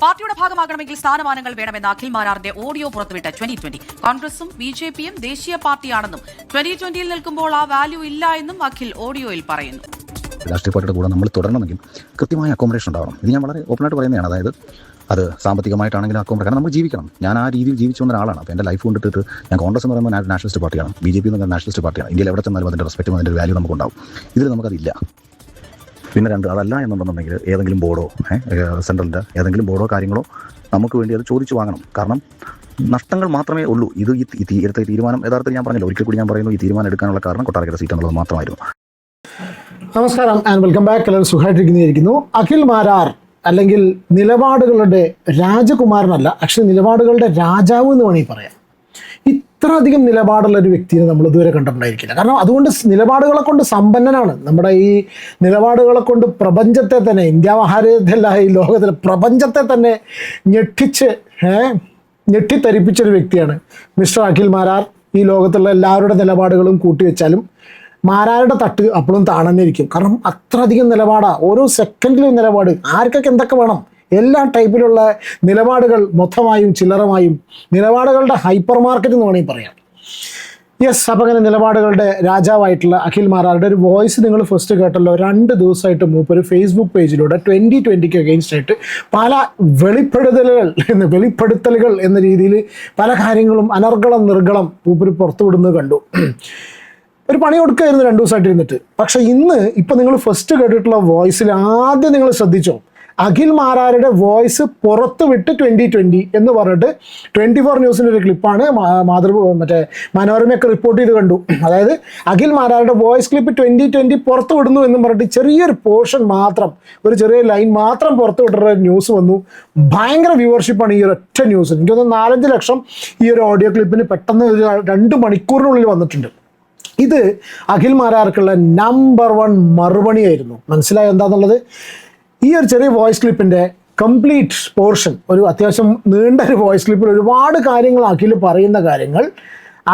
പാർട്ടിയുടെ ഭാഗമാകണമെങ്കിൽ സ്ഥാനമാനങ്ങൾ വേണമെന്ന അഖിൽ മാരാറിന്റെ ഓഡിയോ പുറത്തുവിട്ട 2020 കോൺഗ്രസും ബിജെപിയും ദേശീയ പാർട്ടിയാണെന്നും 2020 നിൽക്കുമ്പോൾ ആ വാല്യൂ ഇല്ല എന്നും അഖിൽ ഓഡിയോയിൽ പറയുന്നു. രാഷ്ട്രീയ പാർട്ടിയുടെ കൂടെ നമ്മൾ തുടരണമെങ്കിൽ കൃത്യമായ അക്കോമഡേഷൻ ഉണ്ടാവണം. ഇത് ഞാൻ വളരെ ഓപ്പണായിട്ട് പറയുന്നതാണ്. അതായത് അത് സാമ്പത്തികമായിട്ടാണെങ്കിലും അക്കോമഡേഷൻ, കാരണം നമ്മൾ ജീവിക്കണം. ഞാൻ ആ രീതിയിൽ ജീവിച്ചു വന്ന ഒരാളാണ്. അപ്പോൾ എൻ്റെ ലൈഫ് കൊണ്ടിട്ട് ഞാൻ കോൺഗ്രസ് എന്ന് പറയുമ്പോൾ നാഷണലിസ്റ്റ് പാർട്ടിയാണ്, ബി.ജെ.പി എന്ന് പറയുന്നത് നാഷണലിസ്റ്റ് പാർട്ടിയാണ്. ഇന്ത്യയിൽ എവിടെ ചെന്നാലും അതിൻ്റെ റെസ്പെക്റ്റും അതിൻ്റെ വാല്യൂ നമുക്കുണ്ടാവും. ഇതിൽ നമുക്കതില്ല. പിന്നെ രണ്ട്, അതല്ല എന്നുണ്ടെന്നുണ്ടെങ്കിൽ ഏതെങ്കിലും ബോർഡോ സെൻട്രലിൻ്റെ ഏതെങ്കിലും ബോർഡോ കാര്യങ്ങളോ നമുക്ക് വേണ്ടി അത് ചോദിച്ചു വാങ്ങണം. കാരണം നഷ്ടങ്ങൾ മാത്രമേ ഉള്ളൂ. ഇത് ഈ എടുത്ത തീരുമാനം യഥാർത്ഥത്തിൽ ഞാൻ പറഞ്ഞല്ലോ, ഒരിക്കൽ കൂടി ഞാൻ പറയുന്നു, ഈ തീരുമാനം എടുക്കാനുള്ള കാരണം കൊട്ടാരക്കര സീറ്റ് എന്നുള്ളത് മാത്രമായിരുന്നു. നമസ്കാരം ആൻഡ് വെൽക്കം ബാക്ക്. എല്ലാവരും സുഖമായിട്ടിരിക്കുന്നു. അഖിൽ മാരാർ അല്ലെങ്കിൽ നിലപാടുകളുടെ രാജകുമാരനല്ല, പക്ഷേ നിലപാടുകളുടെ രാജാവ് എന്ന് വേണമെങ്കിൽ പറയാം. ഇത്രയധികം നിലപാടുള്ള ഒരു വ്യക്തിയെ നമ്മൾ ഇതുവരെ കണ്ടിട്ടുണ്ടായിരിക്കില്ല. കാരണം അതുകൊണ്ട് നിലപാടുകളെ കൊണ്ട് സമ്പന്നനാണ്. നമ്മുടെ ഈ നിലപാടുകളെ കൊണ്ട് പ്രപഞ്ചത്തെ തന്നെ, ഇന്ത്യ മഹാരാജ്യത്തല്ല ഈ ലോകത്തിലെ പ്രപഞ്ചത്തെ തന്നെ ഞെട്ടിത്തരിപ്പിച്ചൊരു വ്യക്തിയാണ് മിസ്റ്റർ അഖിൽ മാരാർ. ഈ ലോകത്തുള്ള എല്ലാവരുടെ നിലപാടുകളും കൂട്ടിവെച്ചാലും മാരാരുടെ തട്ട് അപ്പോഴും താണന്നെ ഇരിക്കും. കാരണം അത്രയധികം നിലപാടാണ്, ഓരോ സെക്കൻഡിലും നിലപാട്. ആർക്കൊക്കെ എന്തൊക്കെ വേണം, എല്ലാ ടൈപ്പിലുള്ള നിലപാടുകൾ, മൊത്തമായും ചില്ലറമായും നിലപാടുകളുടെ ഹൈപ്പർ മാർക്കറ്റ് എന്ന് വേണമെങ്കിൽ പറയാം. യെസ്, അപ്പം അങ്ങനെ നിലപാടുകളുടെ രാജാവായിട്ടുള്ള അഖിൽ മാരാരുടെ ഒരു വോയിസ് നിങ്ങൾ ഫസ്റ്റ് കേട്ടല്ലോ. 2 ദിവസമായിട്ട് മൂപ്പര് ഫേസ്ബുക്ക് പേജിലൂടെ 2020 അഗെയിൻസ്റ്റ് ആയിട്ട് പല വെളിപ്പെടുത്തലുകൾ എന്ന രീതിയിൽ പല കാര്യങ്ങളും അനർഗളം നിർഗളം മൂപ്പര് പുറത്തുവിടുന്നത് കണ്ടു. ഒരു പണി കൊടുക്കുകയായിരുന്നു 2 ദിവസമായിട്ട് ഇരുന്നിട്ട്. പക്ഷേ ഇപ്പം നിങ്ങൾ ഫസ്റ്റ് കേട്ടിട്ടുള്ള വോയിസിൽ ആദ്യം നിങ്ങൾ ശ്രദ്ധിച്ചോ, അഖിൽ മാരാരുടെ വോയിസ് പുറത്ത് വിട്ട് 2020 എന്ന് പറഞ്ഞിട്ട് 24 ന്യൂസിൻ്റെ ഒരു ക്ലിപ്പാണ് മനോരമയൊക്കെ റിപ്പോർട്ട് ചെയ്ത് കണ്ടു. അതായത് അഖിൽ മാരാരുടെ വോയിസ് ക്ലിപ്പ് 2020 പുറത്ത് വിടുന്നു എന്ന് പറഞ്ഞിട്ട് ചെറിയൊരു പോർഷൻ മാത്രം, ഒരു ചെറിയ ലൈൻ മാത്രം പുറത്ത് വിട്ടുള്ള ന്യൂസ് വന്നു. ഭയങ്കര വ്യൂവർഷിപ്പാണ് ഈ ഒരൊറ്റ ന്യൂസ്. എനിക്കൊന്ന് 4-5 ലക്ഷം ഈ ഒരു ഓഡിയോ ക്ലിപ്പിന് പെട്ടെന്ന് 2 മണിക്കൂറിനുള്ളിൽ വന്നിട്ടുണ്ട്. ഇത് അഖിൽ മാരാർക്കുള്ള നമ്പർ 1 മറുപടിയായിരുന്നു. മനസ്സിലായോ എന്താണെന്നുള്ളത്? ഈ ഒരു ചെറിയ വോയിസ് ക്ലിപ്പിൻ്റെ കംപ്ലീറ്റ് പോർഷൻ, ഒരു അത്യാവശ്യം നീണ്ട ഒരു വോയിസ് ക്ലിപ്പിൽ ഒരുപാട് കാര്യങ്ങൾ അഖിൽ പറയുന്ന കാര്യങ്ങൾ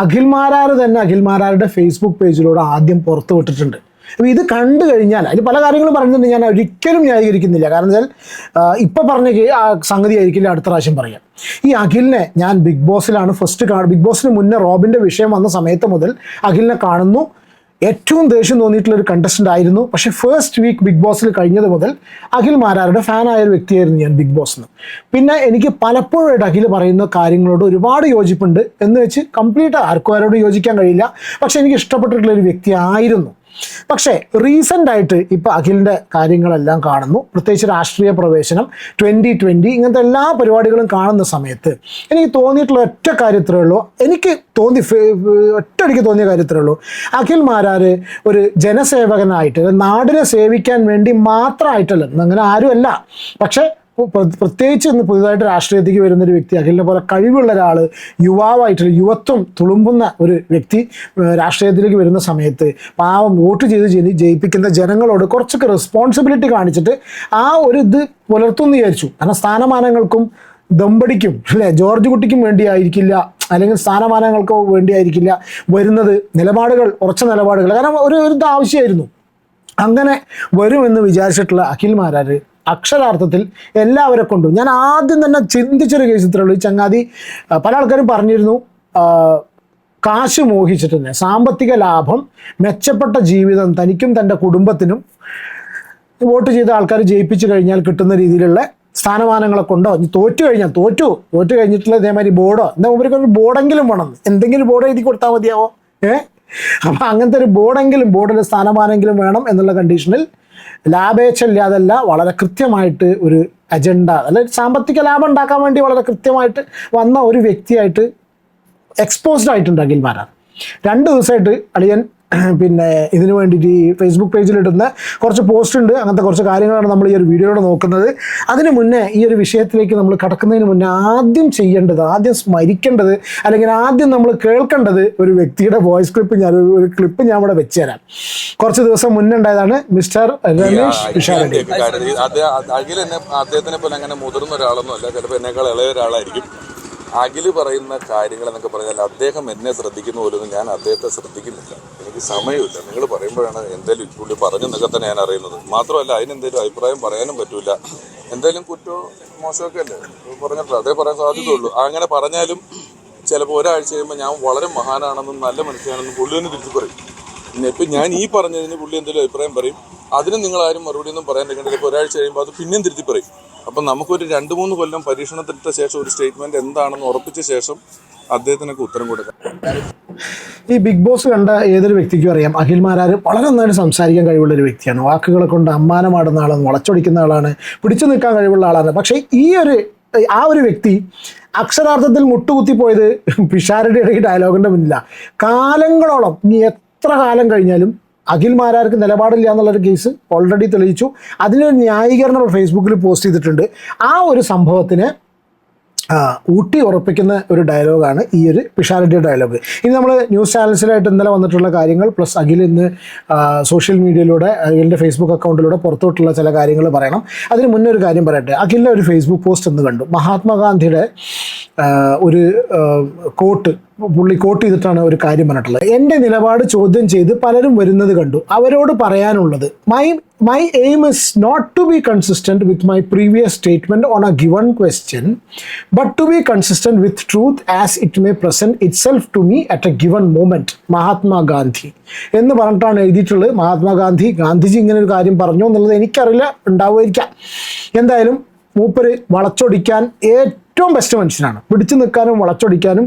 അഖിൽ മാരാർ തന്നെ അഖിൽ മാരാരുടെ ഫേസ്ബുക്ക് പേജിലൂടെ ആദ്യം പുറത്തു വിട്ടിട്ടുണ്ട്. അപ്പോൾ ഇത് കണ്ടു കഴിഞ്ഞാൽ അതിൽ പല കാര്യങ്ങളും പറഞ്ഞിട്ടുണ്ട്. ഞാൻ ഒരിക്കലും ന്യായീകരിക്കുന്നില്ല. കാരണം വെച്ചാൽ ഇപ്പം പറഞ്ഞ ആ സംഗതി ആയിരിക്കില്ല അടുത്ത പ്രാവശ്യം പറയാം. ഈ അഖിലിനെ ഞാൻ ബിഗ് ബോസിലാണ് ബിഗ് ബോസിന് മുന്നേ റോബിൻ്റെ വിഷയം വന്ന സമയത്ത് മുതൽ അഖിലിനെ കാണുന്നു. ഏറ്റവും ദേഷ്യം തോന്നിയിട്ടുള്ളൊരു കണ്ടസ്റ്റൻ്റ് ആയിരുന്നു. പക്ഷേ ഫസ്റ്റ് വീക്ക് ബിഗ് ബോസിൽ കഴിഞ്ഞത് മുതൽ അഖിൽ മാരാരുടെ ഫാനായ ഒരു വ്യക്തിയായിരുന്നു ഞാൻ ബിഗ് ബോസിന്. പിന്നെ എനിക്ക് പലപ്പോഴായിട്ട് അഖിൽ പറയുന്ന കാര്യങ്ങളോട് ഒരുപാട് യോജിപ്പുണ്ട് എന്ന് വെച്ച് കംപ്ലീറ്റ് ആരോടും യോജിക്കാൻ കഴിയില്ല. പക്ഷേ എനിക്ക് ഇഷ്ടപ്പെട്ടിട്ടുള്ളൊരു വ്യക്തിയായിരുന്നു. പക്ഷേ റീസെൻ്റായിട്ട് ഇപ്പോൾ അഖിലിൻ്റെ കാര്യങ്ങളെല്ലാം കാണുന്നു. പ്രത്യേകിച്ച് രാഷ്ട്രീയ പ്രവേശനം, 2020 ഇങ്ങനത്തെ എല്ലാ പരിപാടികളും കാണുന്ന സമയത്ത് എനിക്ക് തോന്നിയിട്ടുള്ള ഒറ്റ കാര്യത്രേ ഉള്ളൂ. ഒറ്റയടിക്ക് തോന്നിയ കാര്യത്രേ ഉള്ളൂ, അഖിൽ മാരാർ ഒരു ജനസേവകനായിട്ട് നാടിനെ സേവിക്കാൻ വേണ്ടി മാത്രമായിട്ടല്ല, അങ്ങനെ ആരുമല്ല. പക്ഷേ പ്രത്യേകിച്ച് ഇന്ന് പുതുതായിട്ട് രാഷ്ട്രീയത്തിലേക്ക് വരുന്നൊരു വ്യക്തി, അഖിലിനെ പോലെ കഴിവുള്ള ഒരാൾ, യുവാവായിട്ട് യുവത്വം തുളുമ്പുന്ന ഒരു വ്യക്തി രാഷ്ട്രീയത്തിലേക്ക് വരുന്ന സമയത്ത് പാവം വോട്ട് ചെയ്ത് ജയിപ്പിക്കുന്ന ജനങ്ങളോട് കുറച്ചൊക്കെ റെസ്പോൺസിബിലിറ്റി കാണിച്ചിട്ട് ആ ഒരു ഇത് പുലർത്തുമെന്ന് വിചാരിച്ചു. കാരണം സ്ഥാനമാനങ്ങൾക്കും ദമ്പടിക്കും അല്ലേ, ജോർജ് കുട്ടിക്കും വേണ്ടിയായിരിക്കില്ല, അല്ലെങ്കിൽ സ്ഥാനമാനങ്ങൾക്കോ വേണ്ടിയായിരിക്കില്ല വരുന്നത്. ഉറച്ച നിലപാടുകൾ, കാരണം ഒരു ഇത് ആവശ്യമായിരുന്നു. അങ്ങനെ വരുമെന്ന് വിചാരിച്ചിട്ടുള്ള അഖിൽ മാരാർ അക്ഷരാർത്ഥത്തിൽ എല്ലാവരെ കൊണ്ടും, ഞാൻ ആദ്യം തന്നെ ചിന്തിച്ചൊരു കേസ് ഇത്രേ ഉള്ളൂ. ഈ ചങ്ങാതി പല ആൾക്കാരും പറഞ്ഞിരുന്നു, കാശ് മോഹിച്ചിട്ട് തന്നെ സാമ്പത്തിക ലാഭം, മെച്ചപ്പെട്ട ജീവിതം തനിക്കും തൻ്റെ കുടുംബത്തിനും വോട്ട് ചെയ്ത ആൾക്കാർ ജയിപ്പിച്ചു കഴിഞ്ഞാൽ കിട്ടുന്ന രീതിയിലുള്ള സ്ഥാനമാനങ്ങളെ കൊണ്ടോ, തോറ്റു കഴിഞ്ഞിട്ടുള്ള ഇതേമാതിരി ബോർഡോ, എന്താ ഒരു ബോർഡെങ്കിലും വേണം, എന്തെങ്കിലും ബോർഡ് എഴുതി കൊടുത്താൽ മതിയാവോ? അപ്പം അങ്ങനത്തെ ഒരു ബോർഡിൽ സ്ഥാനമാനെങ്കിലും വേണം എന്നുള്ള കണ്ടീഷനിൽ ലാഭേച്ഛ ഇല്ലാതല്ല, വളരെ കൃത്യമായിട്ട് ഒരു അജണ്ട, അല്ലെങ്കിൽ സാമ്പത്തിക ലാഭം ഉണ്ടാക്കാൻ വേണ്ടി വളരെ കൃത്യമായിട്ട് വന്ന ഒരു വ്യക്തിയായിട്ട് എക്സ്പോസ്ഡ് ആയിട്ടുണ്ട് അഖിൽ മാരാർ. 2 ദിവസമായിട്ട് അളിയൻ പിന്നെ ഇതിനു വേണ്ടിയിട്ട് ഈ ഫേസ്ബുക്ക് പേജിലിടുന്ന കുറച്ച് പോസ്റ്റ് ഉണ്ട്. അങ്ങനത്തെ കുറച്ച് കാര്യങ്ങളാണ് നമ്മൾ ഈ ഒരു വീഡിയോയിലൂടെ നോക്കുന്നത്. അതിന് മുന്നേ ഈ ഒരു വിഷയത്തിലേക്ക് നമ്മൾ കടക്കുന്നതിന് മുന്നേ ആദ്യം സ്മരിക്കേണ്ടത്, അല്ലെങ്കിൽ ആദ്യം നമ്മൾ കേൾക്കേണ്ടത് ഒരു വ്യക്തിയുടെ വോയിസ് ക്ലിപ്പ്, ഒരു ക്ലിപ്പ് ഞാൻ ഇവിടെ വെച്ച് തരാം. കുറച്ച് ദിവസം മുന്നേ ഉണ്ടായതാണ്. മിസ്റ്റർ രമേശ് പിഷാരടി. അദ്ദേഹത്തിനെ പോലെ അങ്ങനെ മുതിർന്ന ഒരാളൊന്നും അല്ല, ചിലപ്പോൾ എന്നേക്കാൾ ഇളയ ഒരാളായിരിക്കും. അഖിൽ പറയുന്ന കാര്യങ്ങൾ എന്നൊക്കെ പറഞ്ഞാൽ അദ്ദേഹം എന്നെ ശ്രദ്ധിക്കുന്ന പോലും ഞാൻ അദ്ദേഹത്തെ ശ്രദ്ധിക്കുന്നില്ല. എനിക്ക് സമയമില്ല. നിങ്ങൾ പറയുമ്പോഴാണ് എന്തെങ്കിലും പുള്ളി പറഞ്ഞെന്നൊക്കെ തന്നെ ഞാൻ അറിയുന്നത്. മാത്രമല്ല അതിനെന്തെങ്കിലും അഭിപ്രായം പറയാനും പറ്റില്ല. എന്തായാലും കുറ്റോ മോശമൊക്കെ അല്ലേ പറഞ്ഞിട്ടില്ല, അതേ പറയാൻ സാധ്യതയുള്ളൂ. അങ്ങനെ പറഞ്ഞാലും ചിലപ്പോൾ ഒരാഴ്ച കഴിയുമ്പോൾ ഞാൻ വളരെ മഹാനാണെന്നും നല്ല മനുഷ്യനാണെന്നും പുള്ളി തന്നെ തിരിച്ചു പറയും. പിന്നെ ഇപ്പം ഞാൻ ഈ പറഞ്ഞതിന് പുള്ളി എന്തെങ്കിലും അഭിപ്രായം പറയും, അതിന് നിങ്ങളാരും മറുപടി ഒന്നും പറയാൻ നിൽക്കേണ്ടത്. ഇപ്പോൾ ഒരാഴ്ച കഴിയുമ്പോൾ അത് പിന്നെയും തിരുത്തി പറയും. അപ്പം നമുക്കൊരു 2-3 കൊല്ലം പരീക്ഷണത്തിട്ട ശേഷം ഒരു സ്റ്റേറ്റ്മെൻറ്റ് എന്താണെന്ന് ഉറപ്പിച്ച ശേഷം അദ്ദേഹത്തിനൊക്കെ ഉത്തരം കൊടുക്കാം. ഈ ബിഗ് ബോസ് കണ്ട ഏതൊരു വ്യക്തിക്കും അറിയാം അഖിൽ മാരാർ വളരെ നന്നായിട്ട് സംസാരിക്കാൻ കഴിവുള്ള ഒരു വ്യക്തിയാണ്. വാക്കുകളെ കൊണ്ട് അമ്മാനമാടുന്ന ആളാണ്, വളച്ചൊടിക്കുന്ന ആളാണ്, പിടിച്ചു നിൽക്കാൻ കഴിവുള്ള ആളാണ്. പക്ഷേ ആ ഒരു വ്യക്തി അക്ഷരാർത്ഥത്തിൽ മുട്ടുകുത്തിപ്പോയത് പിഷാരടിയുടെ ഈ ഡയലോഗിൻ്റെ മുന്നിലാണ്. കാലങ്ങളോളം ഇനി എത്ര കാലം കഴിഞ്ഞാലും അഖിൽ മാരാർക്ക് നിലപാടില്ല എന്നുള്ളൊരു കേസ് ഓൾറെഡി തെളിയിച്ചു. അതിനൊരു ന്യായീകരണം ഫേസ്ബുക്കിൽ പോസ്റ്റ് ചെയ്തിട്ടുണ്ട്. ആ ഒരു സംഭവത്തിന് ഊട്ടി ഉറപ്പിക്കുന്ന ഒരു ഡയലോഗാണ് ഈ ഒരു പിഷാരടിയുടെ ഡയലോഗ്. ഇനി നമ്മൾ ന്യൂസ് ചാനൽസിലായിട്ട് ഇന്നലെ വന്നിട്ടുള്ള കാര്യങ്ങൾ പ്ലസ് അഖിൽ ഇന്ന് സോഷ്യൽ മീഡിയയിലൂടെ അഖിലിൻ്റെ ഫേസ്ബുക്ക് അക്കൗണ്ടിലൂടെ പുറത്തോട്ടുള്ള ചില കാര്യങ്ങൾ പറയണം. അതിന് മുന്നേ ഒരു കാര്യം പറയട്ടെ. അഖിലിൻ്റെ ഒരു ഫേസ്ബുക്ക് പോസ്റ്റ് എന്ന് കണ്ടു. മഹാത്മാഗാന്ധിയുടെ ഒരു പുള്ളി കോട്ട് ചെയ്തിട്ടാണ് ഒരു കാര്യം പറഞ്ഞിട്ടുള്ളത്. എൻ്റെ നിലപാട് ചോദ്യം ചെയ്ത് പലരും വരുന്നത് കണ്ടു. അവരോട് പറയാനുള്ളത് my aim is not to be consistent with my previous statement on a given question, but to be consistent with truth as it may present itself to me at a given moment. Mahatma Gandhi എന്ന് പറഞ്ഞിട്ടാണ് എഴുതിയിട്ടുള്ളത്. ഗാന്ധിജി ഇങ്ങനെ ഒരു കാര്യം പറഞ്ഞു എന്നുള്ളത് എനിക്കറിയില്ല, ഉണ്ടാവുമായിരിക്കാം. എന്തായാലും മൂപ്പര് വളച്ചൊടിക്കാൻ ഏറ്റവും ബെസ്റ്റ് മനുഷ്യനാണ്. പിടിച്ചു നിൽക്കാനും വളച്ചൊടിക്കാനും.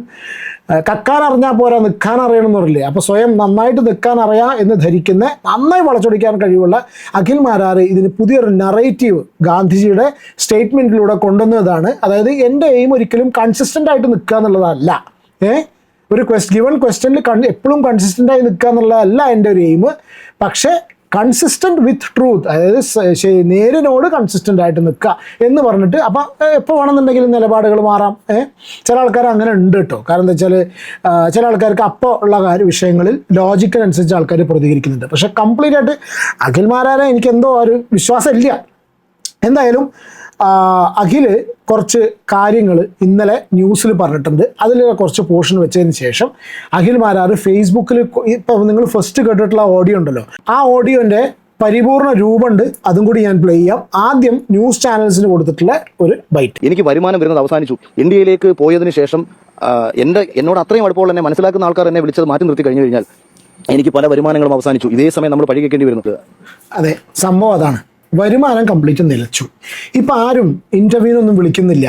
കക്കാൻ അറിഞ്ഞാൽ പോരാ, നിൽക്കാൻ അറിയണം എന്ന് പറയില്ലേ. അപ്പോൾ സ്വയം നന്നായിട്ട് നിൽക്കാൻ അറിയാം എന്ന് ധരിക്കുന്ന, നന്നായി വളച്ചൊടിക്കാൻ കഴിവുള്ള അഖിൽ മാരാർ ഇതിന് പുതിയൊരു നറേറ്റീവ് ഗാന്ധിജിയുടെ സ്റ്റേറ്റ്മെൻറ്റിലൂടെ കൊണ്ടുവന്നതാണ്. അതായത് എൻ്റെ എയിം ഒരിക്കലും കൺസിസ്റ്റൻ്റ് ആയിട്ട് നിൽക്കുക എന്നുള്ളതല്ല. ഒരു ഗിവൺ ക്വസ്റ്റ്യനിൽ എപ്പോഴും കൺസിസ്റ്റൻ്റായി നിൽക്കുക എന്നുള്ളതല്ല എൻ്റെ ഒരു എയിം. പക്ഷേ കൺസിസ്റ്റൻറ്റ് വിത്ത് ട്രൂത്ത്, അതായത് നേരിനോട് കൺസിസ്റ്റൻ്റ് ആയിട്ട് നിൽക്കുക എന്ന് പറഞ്ഞിട്ട്. അപ്പം എപ്പോൾ വേണമെന്നുണ്ടെങ്കിലും നിലപാടുകൾ മാറാം. ചില ആൾക്കാർ അങ്ങനെ ഉണ്ട് കേട്ടോ. കാരണം എന്താ വെച്ചാൽ ചില ആൾക്കാർക്ക് അപ്പോൾ ഉള്ള വിഷയങ്ങളിൽ ലോജിക്കിനനുസരിച്ച് ആൾക്കാർ പ്രതികരിക്കുന്നുണ്ട്. പക്ഷേ കംപ്ലീറ്റ് ആയിട്ട് അഖിൽ മാരാരെ എനിക്കെന്തോ ഒരു വിശ്വാസമില്ല. എന്തായാലും അഖിൽ കുറച്ച് കാര്യങ്ങൾ ഇന്നലെ ന്യൂസിൽ പറഞ്ഞിട്ടുണ്ട്. അതിൽ കുറച്ച് പോർഷൻ വെച്ചതിന് ശേഷം അഖിൽ മാരാർ ഫേസ്ബുക്കിൽ, ഇപ്പം നിങ്ങൾ ഫസ്റ്റ് കേട്ടിട്ടുള്ള ഓഡിയോ ഉണ്ടല്ലോ, ആ ഓഡിയോൻ്റെ പരിപൂർണ്ണ രൂപമുണ്ട്. അതും കൂടി ഞാൻ പ്ലേ ചെയ്യാം. ആദ്യം ന്യൂസ് ചാനൽസിന് കൊടുത്തിട്ടുള്ള ഒരു ബൈറ്റ്. എനിക്ക് വരുമാനം വരുന്നത് അവസാനിച്ചു. ഇന്ത്യയിലേക്ക് പോയതിനു ശേഷം എന്നോട് അത്രയും അടുപ്പമുള്ള എന്നെ മനസ്സിലാക്കുന്ന ആൾക്കാർ എന്നെ വിളിച്ചത് മാറ്റി നിർത്തി കഴിഞ്ഞു കഴിഞ്ഞാൽ എനിക്ക് പല വരുമാനങ്ങളും അവസാനിച്ചു. ഇതേ സമയം നമ്മൾ പഴി കേൾക്കേണ്ടി വരുന്നത്. അതെ, സംഭവം അതാണ്. വരുമാനം കംപ്ലീറ്റ് നിലച്ചു. ഇപ്പം ആരും ഇൻ്റർവ്യൂവിനൊന്നും വിളിക്കുന്നില്ല.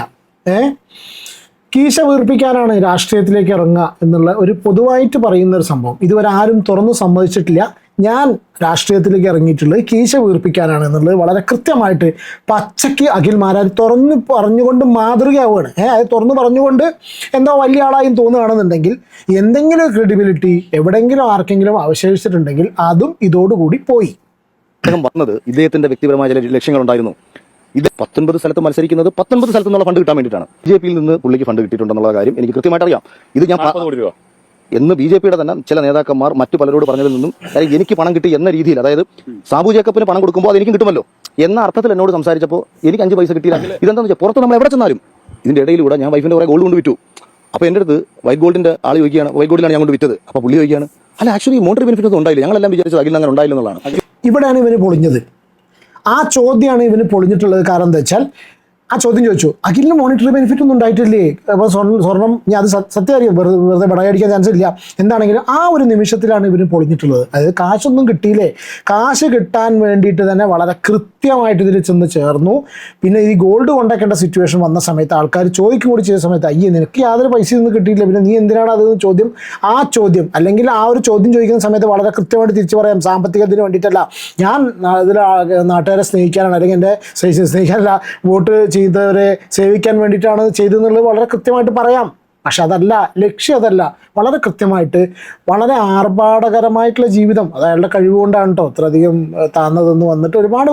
കീശ വീർപ്പിക്കാനാണ് രാഷ്ട്രീയത്തിലേക്ക് ഇറങ്ങുക എന്നുള്ള ഒരു പൊതുവായിട്ട് പറയുന്ന ഒരു സംഭവം ഇതുവരെ ആരും തുറന്നു സമ്മതിച്ചിട്ടില്ല. ഞാൻ രാഷ്ട്രീയത്തിലേക്ക് ഇറങ്ങിയിട്ടുള്ളത് കീശ വീർപ്പിക്കാനാണ് എന്നുള്ളത് വളരെ കൃത്യമായിട്ട് പച്ചയ്ക്ക് അഖിൽ മാരാർ പറഞ്ഞുകൊണ്ട് മാതൃകയാവുകയാണ്. അത് തുറന്നു പറഞ്ഞുകൊണ്ട് എന്തോ വലിയ ആളായും തോന്നുകയാണെന്നുണ്ടെങ്കിൽ എന്തെങ്കിലും ക്രെഡിബിലിറ്റി എവിടെയെങ്കിലും ആർക്കെങ്കിലും അവശേഷിച്ചിട്ടുണ്ടെങ്കിൽ അതും ഇതോടുകൂടി പോയി. അദ്ദേഹം വന്നത് ഇദ്ദേഹത്തിന്റെ വ്യക്തിപരമായ ചില ലക്ഷ്യങ്ങളുണ്ടായിരുന്നു. ഇത് 19 സ്ഥലത്ത് മത്സരിക്കുന്നത് 19 സ്ഥലത്തു നിന്നുള്ള ഫണ്ട് കിട്ടാൻ വേണ്ടിയിട്ടാണ്. BJP-യിൽ നിന്ന് പുള്ളിക്ക് ഫണ്ട് കിട്ടിയിട്ടുണ്ടെന്നുള്ള കാര്യം എനിക്ക് കൃത്യമായിട്ട് അറിയാം. ഇത് ഞാൻ എന്ന് BJP-യുടെ തന്നെ ചില നേതാക്കന്മാർ മറ്റു പലരോട് പറഞ്ഞതിൽ നിന്നും എനിക്ക് പണം കിട്ടി എന്ന രീതിയിൽ, അതായത് സാബു ജേക്കബിന് പണം കൊടുക്കുമ്പോൾ അത് എനിക്കും കിട്ടുമല്ലോ എന്ന അർത്ഥത്തിൽ എന്നോട് സംസാരിച്ചപ്പോൾ എനിക്ക് 5 പൈസ കിട്ടിയില്ല. ഇതെന്താണെന്ന് വെച്ചാൽ പുറത്ത് നമ്മൾ എവിടെ ചെന്നാലും ഇതിന്റെ ഇടയിലൂടെ ഞാൻ വൈഫിന്റെ കുറെ ഗോൾഡ് കൊണ്ട് വിറ്റു. അപ്പോൾ എൻ്റെ അടുത്ത് വൈറ്റ് ഗോൾഡിന്റെ ആൾ ചോദിക്കുകയാണ്, വൈറ്റ് ഗോൾഡിലാണ് ഞാൻ കൊണ്ട് വിറ്റത്. അപ്പോൾ പുള്ളി ചോദിക്കുകയാണ്, അല്ല ആക്ച്വലി മോണിറ്ററി ബെനിഫിറ്റ് ഒന്നും ഉണ്ടായില്ല, ഞങ്ങളെല്ലാം വിചാരിച്ചത് അഖിൽ അങ്ങനെ ഉണ്ടായില്ല എന്നുള്ളതാണ്. ഇവിടെയാണ് ഇവന് പൊളിഞ്ഞത്. ആ ചോദ്യമാണ് ഇവന് പൊളിഞ്ഞിട്ടുള്ളത്. കാരണം എന്താ വെച്ചാൽ ആ ചോദ്യം ചോദിച്ചു, അഖിലിന് മോണിറ്ററി ബെനിഫിറ്റ് ഒന്നും ഉണ്ടായിട്ടില്ലേ? അപ്പോൾ സ്വർണം ഞാൻ അത് സത്യം അറിയാം, വെറുതെ ബടയടിക്കാൻ ചാൻസ് ഇല്ല. എന്താണെങ്കിലും ആ ഒരു നിമിഷത്തിലാണ് ഇവന് പൊളിഞ്ഞിട്ടുള്ളത്. അതായത് കാശൊന്നും കിട്ടിയില്ലേ, കാശ് കിട്ടാൻ വേണ്ടിയിട്ട് തന്നെ വളരെ കൃത്യമായിട്ട് ഇതിൽ ചെന്ന് ചേർന്നു. പിന്നെ ഈ ഗോൾഡ് കൊണ്ടേക്കേണ്ട സിറ്റുവേഷൻ വന്ന സമയത്ത് ആൾക്കാർ ചോദിക്കും കൂടി ചെയ്ത സമയത്ത്, അയ്യേ നിനക്ക് യാതൊരു പൈസയൊന്നും കിട്ടിയില്ല, പിന്നെ നീ എന്തിനാണ് അത് ചോദ്യം. ആ ചോദ്യം അല്ലെങ്കിൽ ആ ഒരു ചോദ്യം ചോദിക്കുന്ന സമയത്ത് വളരെ കൃത്യമായിട്ട് തിരിച്ചു പറയാം, സാമ്പത്തികത്തിന് വേണ്ടിയിട്ടല്ല, ഞാൻ ഇതിൽ നാട്ടുകാരെ സ്നേഹിക്കാനാണ്, അല്ലെങ്കിൽ എൻ്റെ സ്നേഹിക്കാനല്ല, വോട്ട് ചെയ്തവരെ സേവിക്കാൻ വേണ്ടിയിട്ടാണ് ചെയ്തതെന്നുള്ളത് വളരെ കൃത്യമായിട്ട് പറയാം. പക്ഷെ അതല്ല ലക്ഷ്യം, അതല്ല. വളരെ കൃത്യമായിട്ട് വളരെ ആർഭാടകരമായിട്ടുള്ള ജീവിതം, അത് അയാളുടെ കഴിവുകൊണ്ടാണ് കേട്ടോ അത്രയധികം താന്നതെന്ന് വന്നിട്ട് ഒരുപാട്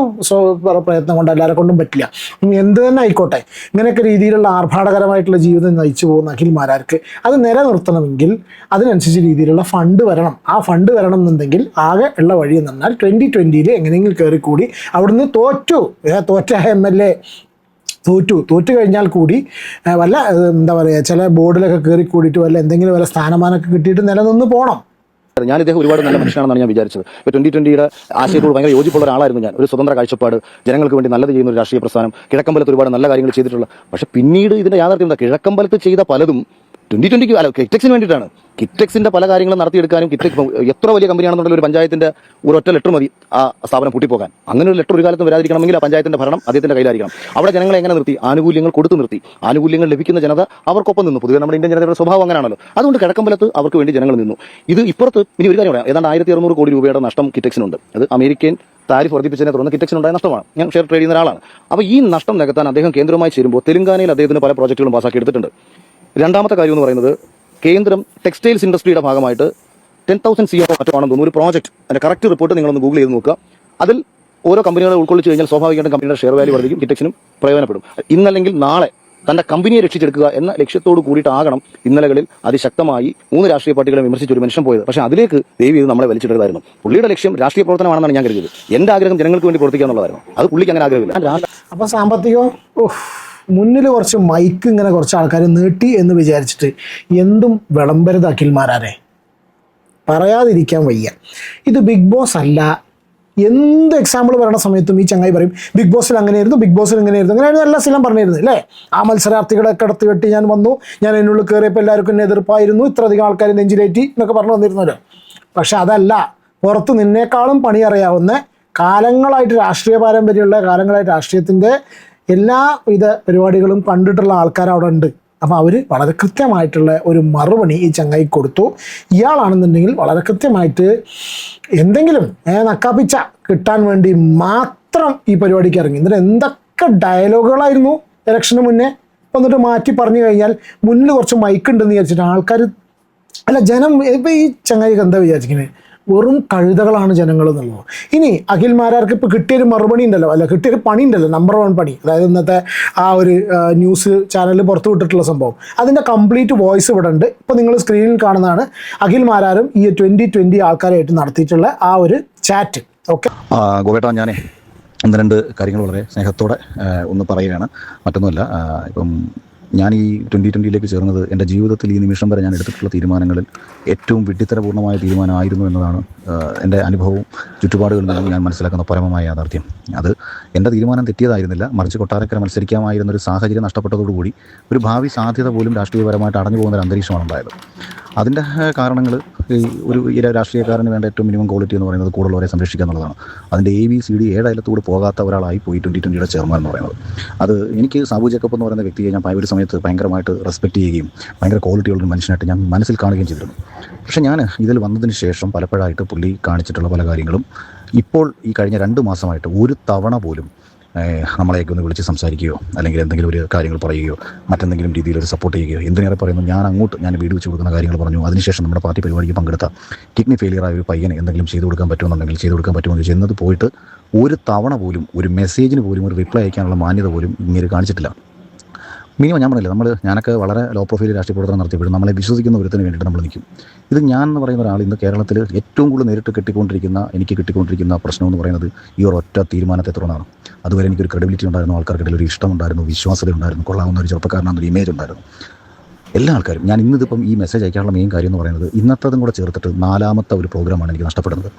പ്രയത്നം കൊണ്ട് എല്ലാവരെ കൊണ്ടും പറ്റില്ല. എന്ത് തന്നെ ആയിക്കോട്ടെ, ഇങ്ങനെയൊക്കെ രീതിയിലുള്ള ആർഭാടകരമായിട്ടുള്ള ജീവിതം നയിച്ചു പോകുന്ന അഖിൽ മാരാർക്ക് അത് നിലനിർത്തണമെങ്കിൽ അതിനനുസരിച്ച് രീതിയിലുള്ള ഫണ്ട് വരണം. ആ ഫണ്ട് വരണം എന്നുണ്ടെങ്കിൽ ആകെ ഉള്ള വഴി എന്ന് പറഞ്ഞാൽ 2020 എങ്ങനെയെങ്കിലും കയറിക്കൂടി അവിടുന്ന് തോറ്റ MLA തോറ്റു കഴിഞ്ഞാൽ കൂടി വല്ല എന്താ പറയുക ചില ബോർഡിലൊക്കെ കയറി കൂടിയിട്ട് വല്ല എന്തെങ്കിലും വല്ല സ്ഥാനമാനമൊക്കെ കിട്ടിയിട്ട് നിലനിന്ന് പോകണം. ഞാൻ ഇദ്ദേഹം ഒരുപാട് നല്ല മനുഷ്യനാണെന്നാണ് ഞാൻ വിചാരിച്ചത്. ഇപ്പോൾ 2020 ആശയത്തോട് ഭയങ്കര യോജിപ്പുള്ള ഒരാളായിരുന്നു ഞാൻ. ഒരു സ്വതന്ത്ര കാഴ്ചപ്പാട്, ജനങ്ങൾക്ക് വേണ്ടി നല്ലത് ചെയ്യുന്ന ഒരു രാഷ്ട്രീയ പ്രസ്ഥാനം, കിഴക്കമ്പലത്ത് ഒരുപാട് നല്ല കാര്യങ്ങൾ ചെയ്തിട്ടുള്ള. പക്ഷേ പിന്നീട് ഇതിന്റെ യാഥാർത്ഥ്യം എന്താ? കിഴക്കമ്പലത്ത് ചെയ്ത പലതും 2020 അല്ല, കിറ്റക്സിന് വേണ്ടിയിട്ടാണ്. കിറ്റക്സിന്റെ പല കാര്യങ്ങളും നടത്തിയെടുക്കാനും എത്ര വലിയ കമ്പനിയാണെന്നുള്ള ഒരു പഞ്ചായത്തിന്റെ ഒരൊറ്റ ലെറ്റർ മതി ആ സ്ഥാപനം പൂട്ടിപ്പോകാൻ. അങ്ങനെ ഒരു ലെറ്റർ ഒരു കാലത്തും വരാതിരിക്കണമെങ്കിൽ ആ പഞ്ചായത്തിന്റെ ഭരണം അദ്ദേഹത്തിന്റെ കയ്യിലായിരിക്കണം. അവിടെ ജനങ്ങളെ എങ്ങനെ നിർത്തി? ആനുകൂല്യങ്ങൾ കൊടുത്തു നിർത്തി. ആനുകൂല്യങ്ങൾ ലഭിക്കുന്ന ജനത അവർക്കൊപ്പം നിന്നു. പൊതുവെ നമ്മുടെ ഇന്ത്യൻ ജനതയുടെ സ്വഭാവം അങ്ങനെയാണല്ലോ. അതുകൊണ്ട് കിഴക്കമ്പലത്ത് അവർക്ക് വേണ്ടി ജനങ്ങൾ നിന്നു. ഇത് ഇപ്പുറത്ത് ഇനി ഒരു കാര്യം പറയാം. ഏതാണ്ട് 1600 കോടി രൂപയുടെ നഷ്ടം കിറ്റക്സിനുണ്ട്. അത് അമേരിക്കൻ താരിഫ് വർദ്ധിപ്പിച്ചതിനെ തുടർന്ന് കിറ്റക്സിനുണ്ടായ നഷ്ടമാണ്. ഞാൻ ഷെയർ ട്രേഡ് ചെയ്യുന്ന ഒരാളാണ്. അപ്പോൾ ഈ നഷ്ടം നികത്താൻ അദ്ദേഹം കേന്ദ്രവുമായി ചേരുമ്പോൾ തെലങ്കാനയിൽ അദ്ദേഹത്തിന് പല പ്രോജക്റ്റുകളും പാസ്സാക്കി എടുത്തിട്ടുണ്ട്. രണ്ടാമത്തെ കാര്യം എന്ന് പറയുന്നത്, കേന്ദ്രം ടെക്സ്റ്റൈൽസ് ഇൻഡസ്ട്രിയുടെ ഭാഗമായിട്ട് 10,000 CR മറ്റോ ആണെന്ന് തോന്നുന്നു ഒരു പ്രോജക്റ്റ്. അതിന്റെ കറക്റ്റ് റിപ്പോർട്ട് നിങ്ങളൊന്ന് ഗൂഗിൾ ചെയ്ത് നോക്കുക. അതിൽ ഓരോ കമ്പനികളെ ഉൾക്കൊള്ളിച്ച് കഴിഞ്ഞാൽ സ്വാഭാവികമായിട്ടും കമ്പനിയുടെ ഷെയർ വാല്യൂ വർദ്ധിക്കും, കിറ്റക്സിനും പ്രയോജനപ്പെടും. ഇന്നല്ലെങ്കിൽ നാളെ തന്റെ കമ്പനിയെ രക്ഷിച്ചെടുക്കുക എന്ന ലക്ഷ്യത്തോട് കൂടിയിട്ടാകണം ഇന്നലകളിൽ അതിശക്തമായി 3 രാഷ്ട്രീയ പാർട്ടികളെ വിമർശിച്ച് ഒരു മനുഷ്യൻ പോയത്. പക്ഷേ അതിലേക്ക് ദയവ് ചെയ്ത് നമ്മളെ വലിച്ചിടരുതായിരുന്നു. പുള്ളിയുടെ ലക്ഷ്യം രാഷ്ട്രീയ പ്രവർത്തനമാണെന്നാണ് ഞാൻ കരുതിയത്. എന്റെ ആഗ്രഹം ജനങ്ങൾക്ക് വേണ്ടി പ്രവർത്തിക്കുക എന്നുള്ളതായിരുന്നു. അത് പുള്ളിക്ക് അങ്ങനെ ആഗ്രഹമില്ല. അപ്പോൾ സാമ്പത്തികം മുന്നിൽ കുറച്ച് മൈക്ക് ഇങ്ങനെ കുറച്ച് ആൾക്കാർ നീട്ടി എന്ന് വിചാരിച്ചിട്ട് എന്തും വിളംബരത് അഖിൽമാരാരെ പറയാതിരിക്കാൻ വയ്യ. ഇത് ബിഗ് ബോസ് അല്ല. എന്ത് എക്സാമ്പിൾ പറയുന്ന സമയത്തും ഈ ചങ്ങായി പറയും ബിഗ് ബോസിൽ അങ്ങനെയായിരുന്നു, ബിഗ് ബോസിൽ ഇങ്ങനെയായിരുന്നു, അങ്ങനെയായിരുന്നു എല്ലാ സ്ഥലം പറഞ്ഞിരുന്നത് അല്ലേ? ആ മത്സരാർത്ഥികളെ കടത്തി വെട്ടി ഞാൻ വന്നു, ഞാൻ അതിനുള്ളിൽ കയറിയപ്പോൾ എല്ലാവർക്കും എന്നെ എതിർപ്പായിരുന്നു, ഇത്രയധികം ആൾക്കാർ നെഞ്ചിലേറ്റി എന്നൊക്കെ പറഞ്ഞു വന്നിരുന്നല്ലോ. പക്ഷെ അതല്ല, പുറത്ത് നിന്നേക്കാളും പണി അറിയാവുന്ന കാലങ്ങളായിട്ട് രാഷ്ട്രീയ പാരമ്പര്യമുള്ള കാലങ്ങളായിട്ട് രാഷ്ട്രീയത്തിൻ്റെ എല്ലാവിധ പരിപാടികളും കണ്ടിട്ടുള്ള ആൾക്കാർ അവിടെ ഉണ്ട്. അപ്പോൾ അവർ വളരെ കൃത്യമായിട്ടുള്ള ഒരു മറുപടി ഈ ചങ്ങായി കൊടുത്തു. ഇയാളാണെന്നുണ്ടെങ്കിൽ വളരെ കൃത്യമായിട്ട് എന്തെങ്കിലും നക്കാപ്പിച്ച കിട്ടാൻ വേണ്ടി മാത്രം ഈ പരിപാടിക്ക് ഇറങ്ങി. എന്നിട്ട് എന്തൊക്കെ ഡയലോഗുകളായിരുന്നു ഇലക്ഷന് മുന്നേ. എന്നിട്ട് മാറ്റി പറഞ്ഞു കഴിഞ്ഞാൽ മുന്നിൽ കുറച്ച് മൈക്കുണ്ടെന്ന് വിചാരിച്ചിട്ട് ആൾക്കാർ അല്ല ജനം ഇപ്പം ഈ ചങ്ങായിക്ക് എന്താ വിചാരിക്കുന്നത്? വെറും കഴുതകളാണ് ജനങ്ങൾ എന്നുള്ളത്. ഇനി അഖിൽമാരാർക്ക് ഇപ്പോൾ കിട്ടിയൊരു മറുപടി ഉണ്ടല്ലോ, അല്ല കിട്ടിയൊരു പണി ഉണ്ടല്ലോ, നമ്പർ 1 പണി, അതായത് ഇന്നത്തെ ആ ഒരു ന്യൂസ് ചാനലിൽ പുറത്തു വിട്ടിട്ടുള്ള സംഭവം, അതിൻ്റെ കംപ്ലീറ്റ് വോയിസ് ഇവിടെ ഉണ്ട്. ഇപ്പോൾ നിങ്ങൾ സ്ക്രീനിൽ കാണുന്നതാണ് അഖിൽമാരാരും ഈ 2020 ആൾക്കാരായിട്ട് നടത്തിയിട്ടുള്ള ആ ഒരു ചാറ്റ്. ഓക്കെ ഗോപേട്ട, ഞാൻ 1-2 കാര്യങ്ങൾ വളരെ സ്നേഹത്തോടെ ഒന്ന് പറയുകയാണ്. മറ്റൊന്നുമല്ല, ഇപ്പം ഞാൻ ഈ 2020 ചേർന്നത് എൻ്റെ ജീവിതത്തിൽ ഈ നിമിഷം വരെ ഞാൻ എടുത്തിട്ടുള്ള തീരുമാനങ്ങളിൽ ഏറ്റവും വിഡ്ഢിത്തരപൂർണ്ണമായ തീരുമാനമായിരുന്നു എന്നതാണ് എൻ്റെ അനുഭവവും ചുറ്റുപാടുകളിൽ നിന്നും ഞാൻ മനസ്സിലാക്കുന്ന പരമമായ യാഥാർത്ഥ്യം. അത് എൻ്റെ തീരുമാനം തെറ്റിയതായിരുന്നില്ല, മറിച്ച് കൊട്ടാരക്കര മത്സരിക്കാമായിരുന്നൊരു സാഹചര്യം നഷ്ടപ്പെട്ടതോടുകൂടി ഒരു ഭാവി സാധ്യത പോലും രാഷ്ട്രീയപരമായിട്ട് അടഞ്ഞു പോകുന്നൊരു അന്തരീക്ഷമാണ് ഉണ്ടായത്. അതിൻ്റെ കാരണങ്ങൾ ഈ രാഷ്ട്രീയക്കാരന് വേണ്ട ഏറ്റവും മിനിമം ക്വാളിറ്റി എന്ന് പറയുന്നത് കൂടുതലുള്ളവരെ സംരക്ഷിക്കുക എന്നുള്ളതാണ്. അതിൻ്റെ ABCD 7 അയലത്തൂടെ പോകാത്ത ഒരാളായി പോയി 2020 ചെയർമാൻ എന്ന് പറയുന്നത്. അത് എനിക്ക് സാബു ജേക്കബ് എന്ന് പറയുന്ന വ്യക്തിയെ ഞാൻ ഒരു സമയത്ത് ഭയങ്കരമായിട്ട് റെസ്പെക്റ്റ് ചെയ്യുകയും ഭയങ്കര ക്വാളിറ്റിയുള്ളൊരു മനുഷ്യനായിട്ട് ഞാൻ മനസ്സിൽ കാണുകയും ചെയ്തിരുന്നു. പക്ഷേ ഞാൻ ഇതിൽ വന്നതിന് ശേഷം പലപ്പോഴായിട്ട് പുള്ളി കാണിച്ചിട്ടുള്ള പല കാര്യങ്ങളും ഇപ്പോൾ ഈ കഴിഞ്ഞ 2 മാസമായിട്ട് ഒരു തവണ പോലും നമ്മളെയൊക്കെ ഒന്ന് വിളിച്ച് സംസാരിക്കുകയോ അല്ലെങ്കിൽ എന്തെങ്കിലും ഒരു കാര്യങ്ങൾ പറയുകയോ മറ്റെന്തെങ്കിലും രീതിയിലൊരു സപ്പോർട്ട് ചെയ്യുകയോ, എന്തിനേറെ പറയുന്നു ഞാൻ വീട് വെച്ച് കൊടുക്കുന്ന കാര്യങ്ങൾ പറഞ്ഞു. അതിനുശേഷം നമ്മുടെ പാർട്ടി പരിപാടിക്ക് പങ്കെടുത്ത കിഡ്നി ഫെയിലിയറായ ഒരു പയ്യന് എന്തെങ്കിലും ചെയ്തു കൊടുക്കാൻ പറ്റുമെന്നുണ്ടെങ്കിൽ ചെയ്തു കൊടുക്കാൻ പറ്റുമെന്ന് ചെന്നത് പോയിട്ട് ഒരു തവണ പോലും ഒരു മെസ്സേജിന് പോലും ഒരു റിപ്ലൈ അയക്കാനുള്ള മാന്യത പോലും ഇങ്ങനെ കാണിച്ചിട്ടില്ല. മിനിമം ഞാൻ പറഞ്ഞില്ല, ഞാനൊക്കെ വളരെ ലോ പ്രൊഫൈൽ രാഷ്ട്രീയ പ്രവർത്തനം നടത്തിയപ്പോഴും നമ്മളെ വിശ്വസിക്കുന്ന ഒരുത്തിന് വേണ്ടിയിട്ട് നമ്മൾ നിൽക്കും. ഇത് ഞാൻ എന്ന് പറയുന്ന ഒരാൾ ഇന്ന് കേരളത്തിൽ ഏറ്റവും കൂടുതൽ നേരിട്ട് എനിക്ക് കിട്ടിക്കൊണ്ടിരിക്കുന്ന പ്രശ്നം എന്ന് പറയുന്നത് ഈ ഒരൊറ്റ തീരുമാനത്തെ തുടർന്നാണ്. അതുവരെ എനിക്കൊരു ക്രെഡിബിലിറ്റി ഉണ്ടായിരുന്നു, ആൾക്കാർക്കിടയിൽ ഒരു ഇഷ്ടമുണ്ടായിരുന്നു, വിശ്വാസത ഉണ്ടായിരുന്നു, കൊള്ളാവുന്ന ഒരു ചെറുപ്പക്കാരനാണെന്നൊരു ഇമേജ് ഉണ്ടായിരുന്നു എല്ലാ ആൾക്കാരും. ഞാൻ ഇന്നിതിപ്പം ഈ മെസ്സേജ് അയക്കാനുള്ള മെയിൻ കാര്യം എന്ന് പറയുന്നത് ഇന്നത്തതും കൂടെ ചേർത്തിട്ട് 4ാമത്തെ ഒരു പ്രോഗ്രാമാണ് എനിക്ക് നഷ്ടപ്പെടുന്നത്.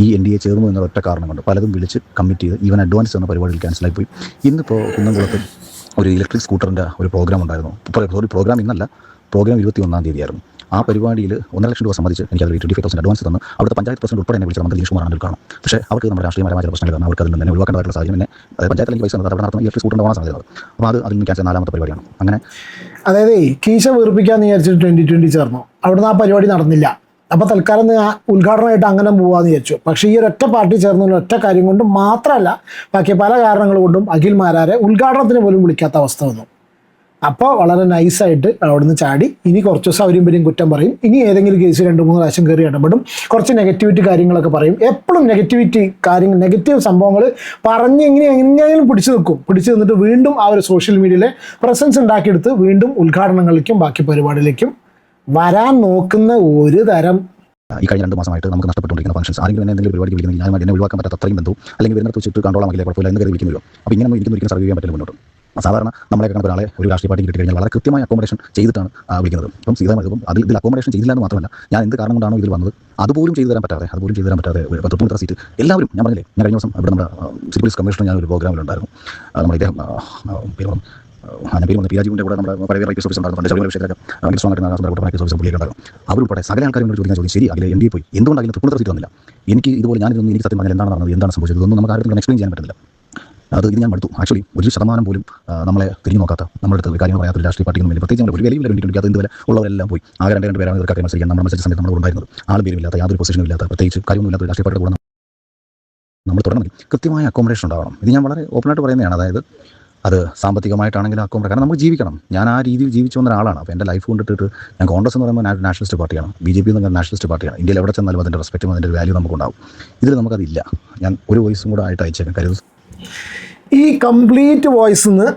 ഈ NDA ചേർന്നു എന്ന ഒറ്റ കാരണം കൊണ്ട് പലതും വിളിച്ച് കമ്മിറ്റ് ചെയ്ത് ഈവൻ അഡ്വാൻസ് എന്ന പരിപാടിയിൽ ക്യാൻസലായിപ്പോയി. ഇന്നിപ്പോൾ കുന്നംകുളത്ത് ഒരു ഇലക്ട്രിക് സ്കൂട്ടറിൻ്റെ ഒരു പ്രോഗ്രാം ഉണ്ടായിരുന്നു. പ്രോഗ്രാം ഇന്നല്ല, പ്രോഗ്രാം 21-ാം തീയതിയായിരുന്നു. ആ പരിപാടിയിൽ 1.5 ലക്ഷം രൂപ സംബന്ധിച്ച് എനിക്ക് അതിൽ 25,000 അഡ്വാൻസ് തന്നു. അവിടുത്തെ പഞ്ചായത്ത് പ്രസിഡന്റ് ഉൾപ്പെടെ എന്നെ വിളിച്ച മന്ത്രി ദിനേഷ് കുമാർ കാണും. പക്ഷേ അവർക്ക് നമ്മുടെ രാഷ്ട്രീയപരമായ ചില പ്രശ്നങ്ങൾ അവർക്ക് അതിൽ നിന്ന് ഒഴിവാക്കേണ്ടതായിട്ടുള്ള സാഹചര്യം എന്നെ പഞ്ചായത്തിൽ എനിക്ക് പൈസ അവിടെ നടത്തുന്ന ഇലക്ട്രിക് സ്കൂട്ടറിൻ്റെ ഓണ സാധ്യത. അപ്പോൾ അതിൽ നിന്ന് ക്യാൻസൽ 4ാമത്തെ പരിപാടിയാണ്. അങ്ങനെ അതായത് കീശ വീർപ്പിക്കാന്ന് വിചാരിച്ചിട്ട് 2020 ചേർന്നു. അവിടുന്ന് ആ പരിപാടി നടന്നില്ല. അപ്പോൾ തൽക്കാലം ഉദ്ഘാടനമായിട്ട് അങ്ങനെ പോകാമെന്ന് വിചാരിച്ചു. പക്ഷേ ഈ ഒരൊറ്റ പാർട്ടി ചേർന്നുള്ള ഒറ്റ കാര്യം കൊണ്ട് മാത്രമല്ല, ബാക്കി പല കാരണങ്ങൾ കൊണ്ടും അഖിൽമാരാരെ ഉദ്ഘാടനത്തിന് പോലും വിളിക്കാത്ത അവസ്ഥ വന്നു. അപ്പോൾ വളരെ നൈസായിട്ട് അവിടുന്ന് ചാടി. ഇനി കുറച്ച് ദിവസം അവരും ഇവരും കുറ്റം പറയും. ഇനി ഏതെങ്കിലും കേസ് 2-3 പ്രാവശ്യം കയറി ഇടപെടും. കുറച്ച് നെഗറ്റിവിറ്റി കാര്യങ്ങളൊക്കെ പറയും. എപ്പോഴും നെഗറ്റീവ് സംഭവങ്ങൾ പറഞ്ഞ് എങ്ങനെയെങ്കിലും പിടിച്ചു നിന്നിട്ട് വീണ്ടും ആ ഒരു സോഷ്യൽ മീഡിയയിലെ പ്രസൻസ് ഉണ്ടാക്കിയെടുത്ത് വീണ്ടും ഉദ്ഘാടനങ്ങളിലേക്കും ബാക്കി പരിപാടിയിലേക്കും വരാൻ നോക്കുന്ന ഒരു തരം ഈ കഴിഞ്ഞ 2 മാസമായിട്ട് നമുക്ക് നഷ്ടപ്പെട്ടുകൊണ്ടിരിക്കുന്ന ഫംഗ്ഷൻസ്. ആരെങ്കിലും എന്തെങ്കിലും പരിപാടി വിളിക്കുന്നെങ്കിൽ ഞാൻ എന്നെ ഒഴിവാക്കാൻ പറ്റാത്ത അത്രയും ബന്ധവും അല്ലെങ്കിൽ വരുന്നിടത്ത് വെച്ചിട്ട് കണ്ടോളാം, കുഴപ്പമില്ല എന്ന് കരുതി വിളിക്കുമല്ലോ. അപ്പോൾ ഇങ്ങനെ ഒരിക്കലും സർവൈവ് ചെയ്യാൻ പറ്റില്ല മുന്നോട്ട്. സാധാരണ നമ്മളെ കണക്ക് ഒരാളെ ഒരു രാഷ്ട്രീയ പാർട്ടി കിട്ടി കഴിഞ്ഞാൽ വളരെ കൃത്യമായ അക്കോമഡേഷൻ ചെയ്തിട്ടാണ് വിളിക്കുന്നത്. ഇപ്പം സീതാമഠം ഇതിൽ അക്കോമഡേഷൻ ചെയ്തില്ല എന്ന് മാത്രമല്ല, ഞാൻ എന്ത് കാരണം കൊണ്ടാണോ ഇതിൽ വന്നത് അതുപോലും ചെയ്തു തരാൻ പറ്റാതെ 13 സീറ്റ് എല്ലാവരും, ഞാൻ പറഞ്ഞില്ലേ, ഞാൻ കഴിഞ്ഞ ദിവസം ഇവിടെ നമ്മുടെ സിറ്റി പോലീസ് കമ്മീഷണർ ഞാൻ ഒരു പ്രോഗ്രാമിലുണ്ടായിരുന്നു. നമ്മൾ ഇദ്ദേഹം പേര് പിയാജിയുടെ കൂടെ നമ്മുടെ പഴയ ഐ പി എസ് ഓഫീസർ ഉണ്ടായിരുന്നു, ചെറിയ വിഷയത്തിലൊക്കെ ഐ പി എസ് ഓഫീസർ പുള്ളിയൊക്കെ ഉണ്ടായിരുന്നു. അവരുൾപ്പെടെ സകല ആൾക്കാരും ചോദിക്കാൻ ശരി അതിൽ എം ഡി പോയി, എന്തുകൊണ്ട് അതിൽ 13 സീറ്റ് വന്നില്ല? എനിക്ക് ഇതുപോലെ ഞാനിതൊന്നും എനിക്ക് സത്യം പറഞ്ഞാൽ എന്താണ് നടന്നത്, എന്താണ് സംഭവിച്ചത്, ഇതൊന്നും നമുക്ക് ആരും എക്സ്പ്ലെയിൻ ചെയ്യാൻ പറ്റുന്നില്ല. ഇത് ഞാൻ മടുത്തു. ആക്ച്വലി 1% പോലും നമ്മളെ തിരിഞ്ഞു നോക്കാത്ത, നമ്മുടെ അടുത്ത് കാര്യങ്ങൾ പറയാത്ത രാഷ്ട്രീയ പാർട്ടിയൊന്നും ഇല്ല. പ്രത്യേകിച്ച് ഒരു വിലയും വേണ്ടിയിട്ട് അത് എന്തുവരെ ഉള്ളവരെല്ലാം പോയി. ആകെ 2 പേരാണ് ഇവർക്കാരെ മത്സരിക്കാൻ നമ്മുടെ മത്സരിച്ച സമയത്ത് നമ്മൾ ഉണ്ടായിരുന്നത്. ആൾ പേരുമില്ലാത്ത, യാതൊരു പൊസിഷനും ഇല്ലാത്ത, പ്രത്യേകിച്ച് കാര്യമൊന്നുമില്ലാത്ത രാഷ്ട്രീയ പാർട്ടിയുടെ കൂടെ നമ്മൾ തുടങ്ങണമെങ്കിൽ കൃത്യമായ അക്കോമഡേഷൻ ഉണ്ടാവണം. ഇത് ഞാൻ വളരെ ഓപ്പണായിട്ട് പറയുന്നതാണ്. അതായത് അത് സാമ്പത്തികമായിട്ടാണെങ്കിലും അക്കോമഡേഷൻ, കാരണം നമുക്ക് ജീവിക്കണം. ഞാൻ ആ രീതിയിൽ ജീവിച്ചു വന്ന ഒരാളാണ്. അപ്പോൾ എൻ്റെ ലൈഫ് കൊണ്ടിട്ട് ഞാൻ കോൺഗ്രസ് എന്ന് പറയുമ്പോൾ നാഷണലിസ്റ്റ് പാർട്ടിയാണ്, BJP എന്ന് പറയുന്നത് നാഷണലിസ്റ്റ് പാർട്ടിയാണ്. ഇന്ത്യയിൽ എവിടെ ചെന്നാലും അതിൻ്റെ റെസ്പെക്റ്റും അതിൻ്റെ വാല്യൂ നമുക്കുണ്ടാവും. ഇതിൽ നമുക്കതില്ല. ഞാൻ ഒരു വോയിസും കൂടെ ആയിട്ട് അയച്ചേക്കാം കരുത്. ഈ കംപ്ലീറ്റ് വോയിസ് നിന്ന്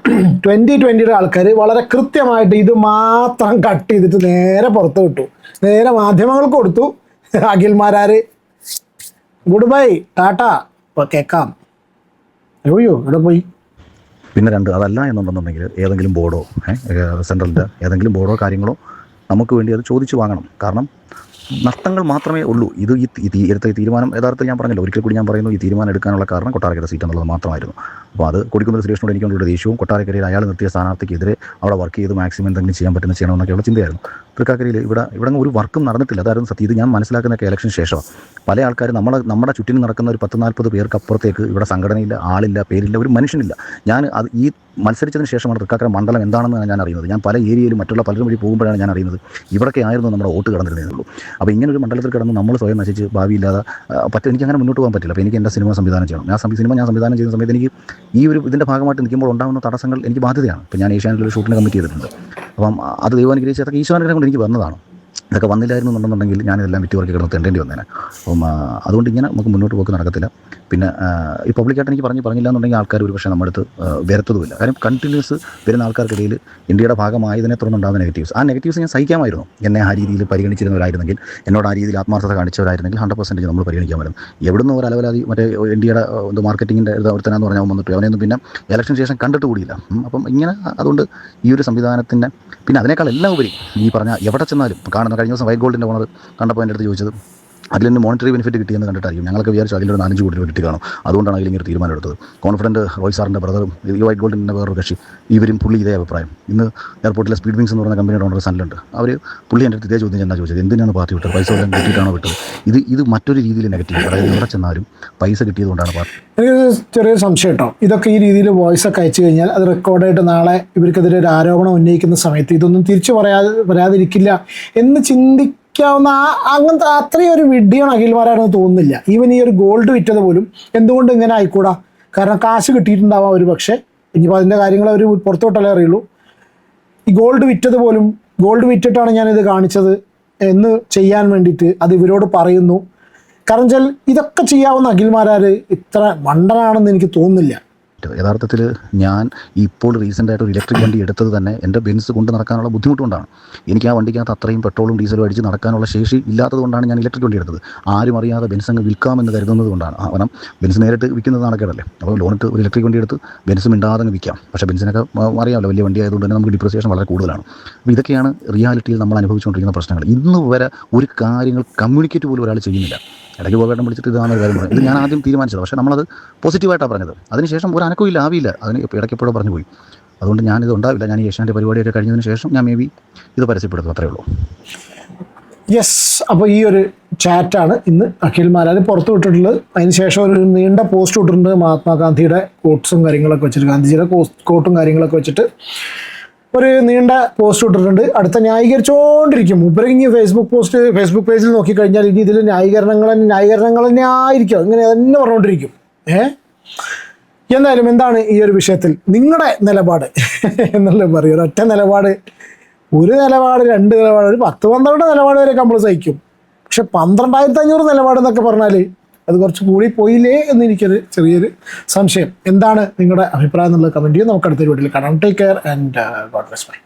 2020 ആൾക്കാർ വളരെ കൃത്യമായിട്ട് ഇത് മാത്രം കട്ട് ചെയ്തിട്ട് നേരെ പുറത്ത് വിട്ടു, നേരെ മാധ്യമങ്ങൾക്ക് കൊടുത്തു. അഖിൽമാരാർ ഗുഡ് ബൈ, ടാറ്റ, ഇപ്പോൾ കേൾക്കാം. അയ്യോ ഇവിടെ പോയി. പിന്നെ 2, അതല്ല എന്നുണ്ടെന്നുണ്ടെങ്കിൽ ഏതെങ്കിലും ബോർഡോ സെൻട്രലിൻ്റെ ഏതെങ്കിലും ബോർഡോ കാര്യങ്ങളോ നമുക്ക് വേണ്ടി അത് ചോദിച്ചു വാങ്ങണം. കാരണം നഷ്ടങ്ങൾ മാത്രമേ ഉള്ളൂ. ഇത് എടുത്ത തീരുമാനം യഥാർത്ഥത്തിൽ ഞാൻ പറഞ്ഞല്ലോ, ഒരിക്കൽ കൂടി ഞാൻ പറയുന്നു, ഈ തീരുമാനം എടുക്കാനുള്ള കാരണം കൊട്ടാരക്കര സീറ്റ് എന്നുള്ളത് മാത്രമായിരുന്നു. അപ്പോൾ അത് കൊടിക്കുന്നിൽ സുരേഷിനോട് എനിക്കുള്ള ദേഷ്യവും കൊട്ടാരക്കരയിൽ അയാൾ നിർത്തിയ സ്ഥാനാർത്ഥിക്കെതിരെ അവിടെ വർക്ക് ചെയ്ത് മാക്സിമം എന്തെങ്കിലും ചെയ്യാൻ പറ്റുന്ന ചെയ്യണമെന്നൊക്കെയുള്ള ചിന്തയായിരുന്നു. തൃക്കാക്കരയിൽ ഇവിടെ ഒരു വർക്കും നടന്നിട്ടില്ല. അതായിരുന്നു സത്യം. ഇത് ഞാൻ മനസ്സിലാക്കുന്നൊക്കെ ഇലക്ഷൻ ശേഷമാണ്. പല ആൾക്കാർ നമ്മുടെ ചുറ്റിനും നടക്കുന്ന ഒരു 10-40 പേർക്ക് അപ്പുറത്തേക്ക് ഇവിടെ സംഘടനയില്ല, ആളില്ല, പേരില്ല, ഒരു മനുഷ്യനില്ല. ഞാൻ അത് ഈ മത്സരിച്ചതിന് ശേഷമാണ് തൃക്കാക്കര മണ്ഡലം എന്താണെന്ന് ഞാൻ അറിയുന്നത്. ഞാൻ പല ഏരിയയിലും മറ്റുള്ള പലരും വഴി പോകുമ്പോഴാണ് ഞാൻ അറിയുന്നത് ഇവിടെയൊക്കെ ആയിരുന്നു നമ്മുടെ വോട്ട് കിടന്നിരുന്നേയുള്ളൂ. അപ്പോൾ ഇങ്ങനെ ഒരു മണ്ഡലത്തിൽ കിടന്ന് നമ്മൾ സ്വയം നശിച്ച് ഭാവിയില്ലാതെ എനിക്കങ്ങനെ മുന്നോട്ട് പോകാൻ പറ്റില്ല. അപ്പോൾ എനിക്ക് എൻ്റെ സിനിമ സംവിധാനം ചെയ്യണം. ഞാൻ സംവിധാനം ചെയ്യുന്ന സമയത്ത് എനിക്ക് ഈ ഒരു ഇതിൻ്റെ ഭാഗമായിട്ട് നിൽക്കുമ്പോൾ ഉണ്ടാകുന്ന തടസ്സങ്ങൾ എനിക്ക് ബാധ്യതയാണ്. ഇപ്പോൾ ഞാൻ ഏഷ്യാനെറ്റിൽ ഷൂട്ടിന് കമ്മിറ്റ് ചെയ്തിട്ടുണ്ട്. അപ്പം അത് ദൈവം അനുഗ്രഹിച്ച് അതൊക്കെ ഈശ്വരനെ കൊണ്ട് എനിക്ക് വന്നതാണ്. ഇതൊക്കെ വന്നില്ലായിരുന്നുണ്ടെന്നുണ്ടെങ്കിൽ ഞാനിതെല്ലാം വിറ്റുവർക്ക് കിടന്ന് തെണ്ടേണ്ടി വന്നേനെ. അപ്പം അതുകൊണ്ട് ഇങ്ങനെ നമുക്ക് മുന്നോട്ട് പോക്ക് നടക്കത്തില്ല. പിന്നെ ഈ പബ്ലിക്കായിട്ട് എനിക്ക് പറഞ്ഞില്ല എന്നുണ്ടെങ്കിൽ ആൾക്കാർ ഒരു പക്ഷേ നമ്മുടെ അടുത്ത് വരത്തതുമില്ല. കാര്യം കണ്ടിന്യൂസ് വരുന്ന ആൾക്കാർക്കിടയിൽ ഇന്ത്യയുടെ ഭാഗമായതിനെ തുടർന്നുണ്ടാകുന്ന നെഗറ്റീവ്സ്, ആ നെഗറ്റീവ്സ് ഞാൻ സഹിക്കാമായിരുന്നു. എന്നെ ആ രീതിയിൽ പരിഗണിച്ചിരുന്നവരായിരുന്നെങ്കിൽ, എന്നോട് ആ രീതിയിൽ ആത്മാർത്ഥത കാണിച്ചവരായിരുന്നെങ്കിൽ 100% നമ്മൾ പരിഗണിക്കാമായിരുന്നു. എവിടുന്ന് ഒരു അലവലാതി മറ്റേ ഇന്ത്യയുടെ മാർക്കറ്റിങ്ങിൻ്റെ ഒരുത്തനാന്ന് പറഞ്ഞാൽ വന്നിട്ട് അവനെയൊന്നും പിന്നെ ഇലക്ഷൻ ശേഷം കണ്ടിട്ട് കൂടിയില്ല. അപ്പം ഇങ്ങനെ അതുകൊണ്ട് ഈ ഒരു സംവിധാനത്തിൻ്റെ പിന്നെ അതിനേക്കാൾ എല്ലാം ഉപരി ഈ പറഞ്ഞ എവിടെ ചെന്നാലും കാണുന്ന കഴിഞ്ഞ ദിവസം വൈറ്റ് ഗോൾഡിൻ്റെ ഓണർ കണ്ടപ്പോൾ എൻ്റെ അടുത്ത് ചോദിച്ചത് അതിൽ നിന്ന് മോണിറ്ററി ബെനിഫിറ്റ് കിട്ടിയെന്ന് കണ്ടിട്ടായിരിക്കും. ഞങ്ങളൊക്കെ വിചാരിച്ചു അതിലൊരു 4-5 കോടി രൂപ കിട്ടി കാണും. അതുകൊണ്ടാണ് അതിലിങ്ങനെ തീരുമാനം എടുത്തത്. കോൺഫിഡൻറ്റ് റോയ് സാറിൻ്റെ ബ്രദറും ഈ വൈറ്റ് ഗോൾഡിൻ്റെ വേറൊരു കക്ഷി, ഇവരും പുള്ളി ഇതേ അഭിപ്രായം. ഇന്ന് എയർപോർട്ടിലെ സ്പീഡ് വിങ്സ് എന്ന് പറയുന്ന കമ്പനിയുടെ ഓണർ സനിലുണ്ട്. പുള്ളി എൻ്റെ അടുത്ത് ഇതേ ചോദ്യം ഞാൻ ചോദിച്ചത്, എന്തിനാണ് പാർട്ടി വിട്ടത്, പൈസ എല്ലാം കിട്ടിയിട്ടാണോ വിട്ടത്? ഇത് മറ്റൊരു രീതിയിൽ നെഗറ്റീവ്. അതായത് എവിടെ ചെന്നാലും പൈസ കിട്ടിയതുകൊണ്ടാണ് പാർട്ടി. എനിക്കൊരു ചെറിയൊരു സംശയം കേട്ടോ. ഇതൊക്കെ ഈ രീതിയിൽ വോയിസ് ഒക്കെ അയച്ചു കഴിഞ്ഞാൽ അത് റെക്കോർഡായിട്ട് നാളെ ഇവർക്കെതിരെ ഒരു ആരോപണം ഉന്നയിക്കുന്ന സമയത്ത് ഇതൊന്നും തിരിച്ചു വരാതിരിക്കില്ല എന്ന് ചിന്തിക്കാവുന്ന അങ്ങനത്തെ അത്രയും ഒരു വിഡ്ഢിയാണ് അഖിൽമാരാണെന്ന് തോന്നുന്നില്ല. ഈവൻ ഈ ഒരു ഗോൾഡ് വിറ്റത് പോലും എന്തുകൊണ്ട് ഇങ്ങനെ ആയിക്കൂടാ? കാരണം കാശ് കിട്ടിയിട്ടുണ്ടാവാം ഒരു പക്ഷേ. ഇനിയിപ്പോൾ അതിൻ്റെ കാര്യങ്ങൾ അവർ പുറത്തോട്ടല്ലേ അറിയുള്ളൂ. ഈ ഗോൾഡ് വിറ്റത് പോലും, ഗോൾഡ് വിറ്റിട്ടാണ് ഞാനിത് കാണിച്ചത് എന്ന് ചെയ്യാൻ വേണ്ടിയിട്ട് അത് ഇവരോട് പറയുന്നു. കാരണം വെച്ചാൽ ഇതൊക്കെ ചെയ്യാവുന്ന അഖിൽമാരാർ ഇത്ര മണ്ടനാണെന്ന് എനിക്ക് തോന്നുന്നില്ല. യഥാർത്ഥത്തിൽ ഞാൻ ഇപ്പോൾ റീസെൻ്റായിട്ട് ഒരു ഇലക്ട്രിക് വണ്ടി എടുത്തത് തന്നെ എൻ്റെ ബെൻസ് കൊണ്ട് നടക്കാനുള്ള ബുദ്ധിമുട്ടുകൊണ്ടാണ്. എനിക്ക് ആ വണ്ടിക്കകത്ത് അത്രയും പെട്രോളും ഡീസലും അടിച്ച് നടക്കാനുള്ള ശേഷി ഇല്ലാത്തത് കൊണ്ടാണ് ഞാൻ ഇലക്ട്രിക് വണ്ടി എടുത്തത്. ആരും അറിയാതെ ബെൻസ് അങ്ങ് വിൽക്കാമെന്ന് കരുതുന്നത് കൊണ്ടാണ്. കാരണം ബെൻസ് നേരിട്ട് വിൽക്കുന്നത് നടക്കേണ്ടല്ലേ. അപ്പോൾ ലോണിട്ട് ഒരു ഇലക്ട്രിക് വണ്ടി എടുത്ത് ബെൻസ് മിണ്ടാതെ അങ്ങ് വിൽക്കാം. പക്ഷേ ബെൻസിനൊക്കെ അറിയാമല്ലോ, വലിയ വണ്ടി ആയതുകൊണ്ട് തന്നെ നമുക്ക് ഡിപ്രിസിയേഷൻ വളരെ കൂടുതലാണ്. അപ്പോൾ ഇതൊക്കെയാണ് റിയാലിറ്റിയിൽ നമ്മൾ അനുഭവിച്ചുകൊണ്ടിരിക്കുന്ന പ്രശ്നങ്ങൾ. ഇന്ന് വരെ ഒരു കാര്യങ്ങൾ കമ്മ്യൂണിക്കേറ്റ് പോലും ഒരാൾ ചെയ്യുന്നില്ല. ഇടയ്ക്ക് പോകേട്ടം വിളിച്ചിട്ട് ഇതാണ് കാര്യം പറയുന്നത്. ഇത് ഞാൻ ആദ്യം തീരുമാനിച്ചത്, പക്ഷേ നമ്മളത് പോസിറ്റീവായിട്ടാണ് പറഞ്ഞത്. അതിനുശേഷം ഒരു അനക്കവും ആവില്ല. അതിന് ഇടയ്ക്കെപ്പോഴും പറഞ്ഞു പോയി. അതുകൊണ്ട് ഞാനിത് ഉണ്ടാവില്ല. ഞാൻ ഈ ഏഷ്യാൻ്റെ പരിപാടിയൊക്കെ കഴിഞ്ഞതിന് ശേഷം ഞാൻ മേ ബി ഇത് പരസ്യപ്പെടുത്തും, അത്രേ ഉള്ളൂ. യെസ്, അപ്പോൾ ഈ ഒരു ചാറ്റാണ് ഇന്ന് അഖിൽമാരാർ പുറത്തു വിട്ടിട്ടുള്ളത്. അതിനുശേഷം ഒരു നീണ്ട പോസ്റ്റ് ഇട്ടിട്ടുണ്ട് മഹാത്മാഗാന്ധിയുടെ കോട്ട്സും കാര്യങ്ങളൊക്കെ വെച്ചിട്ട്, ഗാന്ധിജിയുടെ കോട്ടും കാര്യങ്ങളൊക്കെ വെച്ചിട്ട് ഒരു നീണ്ട പോസ്റ്റ് ഇട്ടിട്ടുണ്ട്. അടുത്ത ന്യായീകരിച്ചുകൊണ്ടിരിക്കും. ഇനി ഫേസ്ബുക്ക് പേജിൽ നോക്കിക്കഴിഞ്ഞാൽ ഇനി ഇതിൽ ന്യായീകരണങ്ങൾ തന്നെ ആയിരിക്കും. ഇങ്ങനെ തന്നെ പറഞ്ഞുകൊണ്ടിരിക്കും. എന്തായാലും എന്താണ് ഈ ഒരു വിഷയത്തിൽ നിങ്ങളുടെ നിലപാട് എന്നുള്ളത് പറയും. ഒരൊറ്റ നിലപാട്, ഒരു നിലപാട്, 2 നിലപാട്, ഒരു 10-12 നിലപാട് വരെ നമ്മൾ സഹിക്കും. പക്ഷെ 12,500 നിലപാട് എന്നൊക്കെ പറഞ്ഞാൽ അത് കുറച്ച് കൂടി പോയില്ലേ എന്ന് എനിക്കൊരു ചെറിയൊരു സംശയം. എന്താണ് നിങ്ങളുടെ അഭിപ്രായം എന്നുള്ളത് കമൻറ്റ് ചെയ്യും. നമുക്ക് അടുത്തൊരു വീട്ടിൽ കാണാം. Take care and God bless. By.